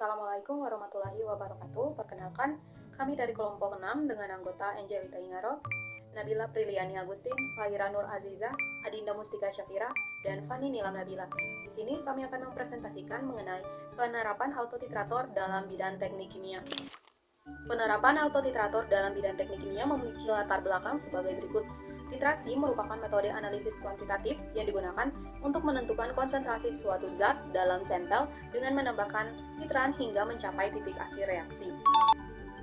Assalamualaikum warahmatullahi wabarakatuh. Perkenalkan, kami dari kelompok 6 dengan anggota Angelita Ingaro, Nabila Priliani Agustin, Fahira Nur Aziza, Adinda Mustika Syafira, dan Fani Nilam Nabila. Di sini kami akan mempresentasikan mengenai penerapan autotitrator dalam bidang teknik kimia. Penerapan autotitrator dalam bidang teknik kimia memiliki latar belakang sebagai berikut. Titrasi merupakan metode analisis kuantitatif yang digunakan untuk menentukan konsentrasi suatu zat dalam sampel dengan menambahkan titran hingga mencapai titik akhir reaksi.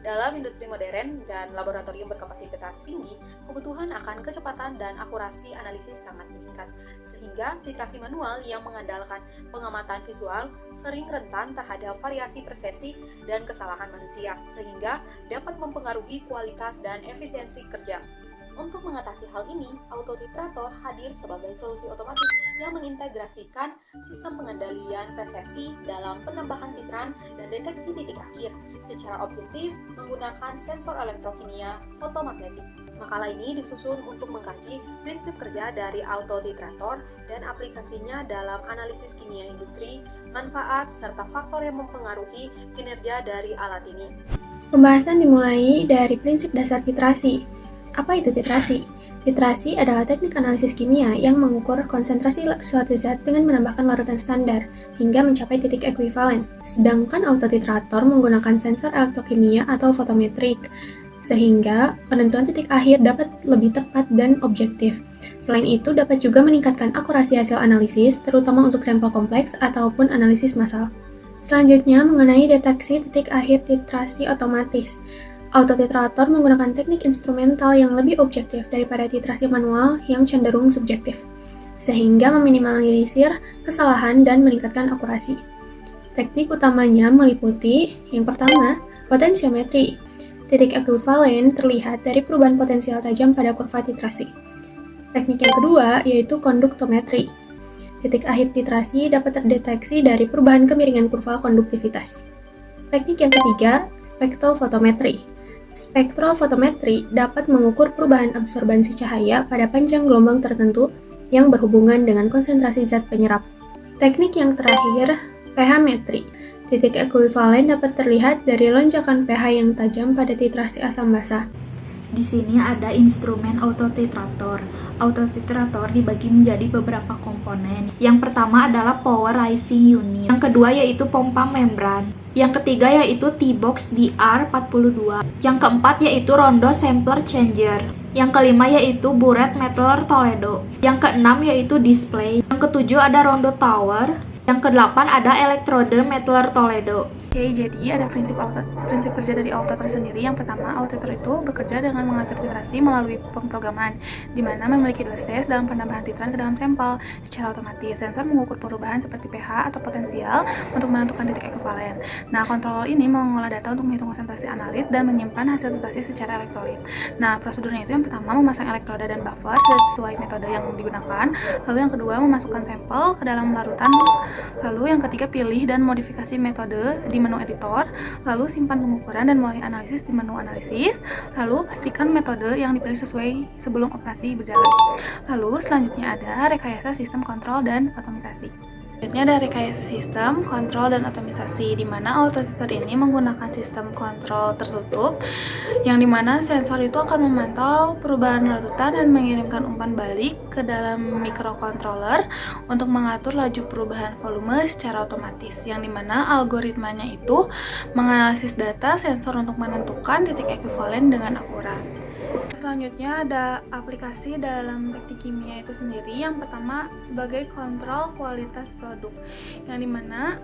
Dalam industri modern dan laboratorium berkapasitas tinggi, kebutuhan akan kecepatan dan akurasi analisis sangat meningkat, sehingga titrasi manual yang mengandalkan pengamatan visual sering rentan terhadap variasi persepsi dan kesalahan manusia, sehingga dapat mempengaruhi kualitas dan efisiensi kerja. Untuk mengatasi hal ini, autotitrator hadir sebagai solusi otomatis yang mengintegrasikan sistem pengendalian persepsi dalam penambahan titran dan deteksi titik akhir secara objektif menggunakan sensor elektrokimia fotomagnetik. Makalah ini disusun untuk mengkaji prinsip kerja dari autotitrator dan aplikasinya dalam analisis kimia industri, manfaat, serta faktor yang mempengaruhi kinerja dari alat ini. Pembahasan dimulai dari prinsip dasar titrasi. Apa itu titrasi? Titrasi adalah teknik analisis kimia yang mengukur konsentrasi suatu zat dengan menambahkan larutan standar hingga mencapai titik ekuivalen. Sedangkan autotitrator menggunakan sensor elektrokimia atau fotometrik, sehingga penentuan titik akhir dapat lebih tepat dan objektif. Selain itu, dapat juga meningkatkan akurasi hasil analisis, terutama untuk sampel kompleks ataupun analisis massal. Selanjutnya, mengenai deteksi titik akhir titrasi otomatis. Autotitrator menggunakan teknik instrumental yang lebih objektif daripada titrasi manual yang cenderung subjektif, sehingga meminimalisir kesalahan dan meningkatkan akurasi. Teknik utamanya meliputi yang pertama, potensiometri. Titik ekuivalen terlihat dari perubahan potensial tajam pada kurva titrasi. Teknik yang kedua yaitu konduktometri. Titik akhir titrasi dapat terdeteksi dari perubahan kemiringan kurva konduktivitas. Teknik yang ketiga, spektrofotometri. Spektrofotometri dapat mengukur perubahan absorbansi cahaya pada panjang gelombang tertentu yang berhubungan dengan konsentrasi zat penyerap. Teknik yang terakhir, pH-metri. Titik ekuivalen dapat terlihat dari lonjakan pH yang tajam pada titrasi asam basa. Di sini ada instrumen autotitrator. Autotitrator dibagi menjadi beberapa komponen. Yang pertama adalah power rising unit. Yang kedua yaitu pompa membran. Yang ketiga yaitu T-box DR42. Yang keempat yaitu rondo sampler changer. Yang kelima yaitu burette mettler Toledo. Yang keenam yaitu display. Yang ketujuh ada rondo tower. Yang kedelapan ada elektrode mettler Toledo. Oke, jadi ada prinsip kerja dari autotitrator sendiri. Yang pertama, autotitrator itu bekerja dengan mengatur titrasi melalui pemrograman, di mana memiliki proses dalam penambahan titran ke dalam sampel secara otomatis. Sensor mengukur perubahan seperti pH atau potensial untuk menentukan titik ekuivalen. Nah, kontrol ini mengolah data untuk menghitung konsentrasi analit dan menyimpan hasil titrasi secara elektrolit. Nah, prosedurnya itu yang pertama memasang elektroda dan buffer sesuai metode yang digunakan. Lalu yang kedua memasukkan sampel ke dalam larutan. Lalu yang ketiga pilih dan modifikasi metode di menu editor, lalu simpan pengukuran dan mulai analisis di menu analisis, lalu pastikan metode yang dipilih sesuai sebelum operasi berjalan. Lalu selanjutnya ada rekayasa sistem kontrol dan otomisasi. Selanjutnya ada rekayasa sistem kontrol dan otomisasi, di mana autotitrator ini menggunakan sistem kontrol tertutup, yang dimana sensor itu akan memantau perubahan larutan dan mengirimkan umpan balik ke dalam microcontroller untuk mengatur laju perubahan volume secara otomatis, yang dimana algoritmanya itu menganalisis data sensor untuk menentukan titik ekuivalen dengan akurat. Selanjutnya ada aplikasi dalam teknik kimia itu sendiri. Yang pertama sebagai kontrol kualitas produk, yang dimana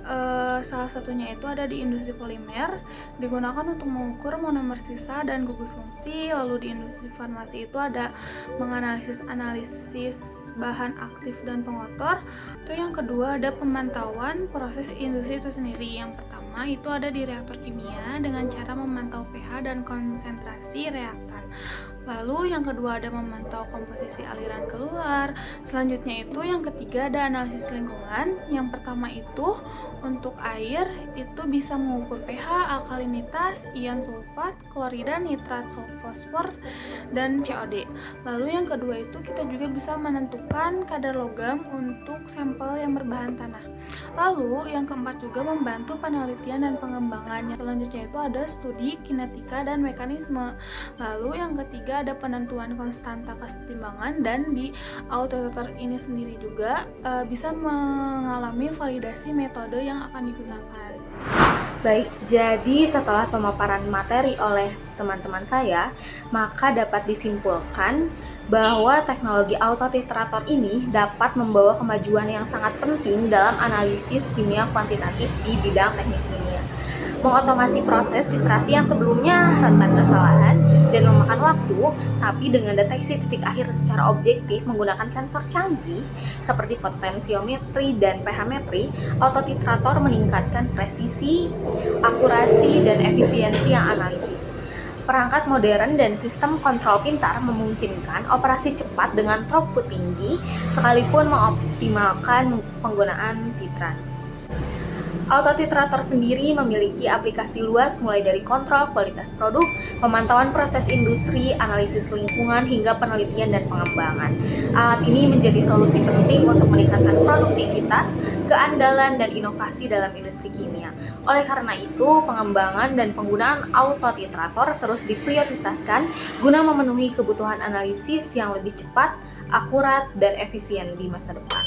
salah satunya itu ada di industri polimer, digunakan untuk mengukur monomer sisa dan gugus fungsi. Lalu di industri farmasi itu ada menganalisis bahan aktif dan pengotor. Itu yang kedua ada pemantauan proses industri itu sendiri. Yang pertama itu ada di reaktor kimia dengan cara memantau pH dan konsentrasi reaktan. Lalu yang kedua ada memantau komposisi aliran keluar. Selanjutnya itu yang ketiga ada analisis lingkungan. Yang pertama itu untuk air itu bisa mengukur pH, alkalinitas, ion sulfat, klorida, nitrat, fosfor, dan COD. Lalu yang kedua itu kita juga bisa menentukan kadar logam untuk sampel yang berbahan tanah. Lalu yang keempat juga membantu penelitian dan pengembangan. Yang selanjutnya itu ada studi kinetika dan mekanisme. Lalu yang ketiga ada penentuan konstanta kesetimbangan, dan di autotrator ini sendiri juga bisa mengalami validasi metode yang akan digunakan. Baik, jadi setelah pemaparan materi oleh teman-teman saya, maka dapat disimpulkan bahwa teknologi autotitrator ini dapat membawa kemajuan yang sangat penting dalam analisis kimia kuantitatif di bidang teknik kimia. Mengotomasi proses titrasi yang sebelumnya rentan kesalahan dan memakan waktu, tapi dengan deteksi titik akhir secara objektif menggunakan sensor canggih seperti potensiometri dan pH-metri, autotitrator meningkatkan presisi, akurasi, dan efisiensi yang analisis. Perangkat modern dan sistem kontrol pintar memungkinkan operasi cepat dengan throughput tinggi, sekalipun mengoptimalkan penggunaan titran. Autotitrator sendiri memiliki aplikasi luas mulai dari kontrol kualitas produk, pemantauan proses industri, analisis lingkungan, hingga penelitian dan pengembangan. Alat ini menjadi solusi penting untuk meningkatkan produktivitas, keandalan, dan inovasi dalam industri kimia. Oleh karena itu, pengembangan dan penggunaan autotitrator terus diprioritaskan guna memenuhi kebutuhan analisis yang lebih cepat, akurat, dan efisien di masa depan.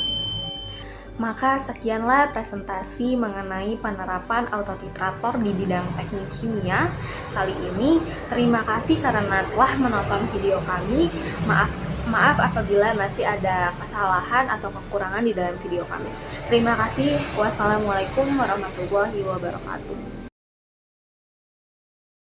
Maka sekianlah presentasi mengenai penerapan autotitrator di bidang teknik kimia kali ini. Terima kasih karena telah menonton video kami. Maaf apabila masih ada kesalahan atau kekurangan di dalam video kami. Terima kasih. Wassalamualaikum warahmatullahi wabarakatuh.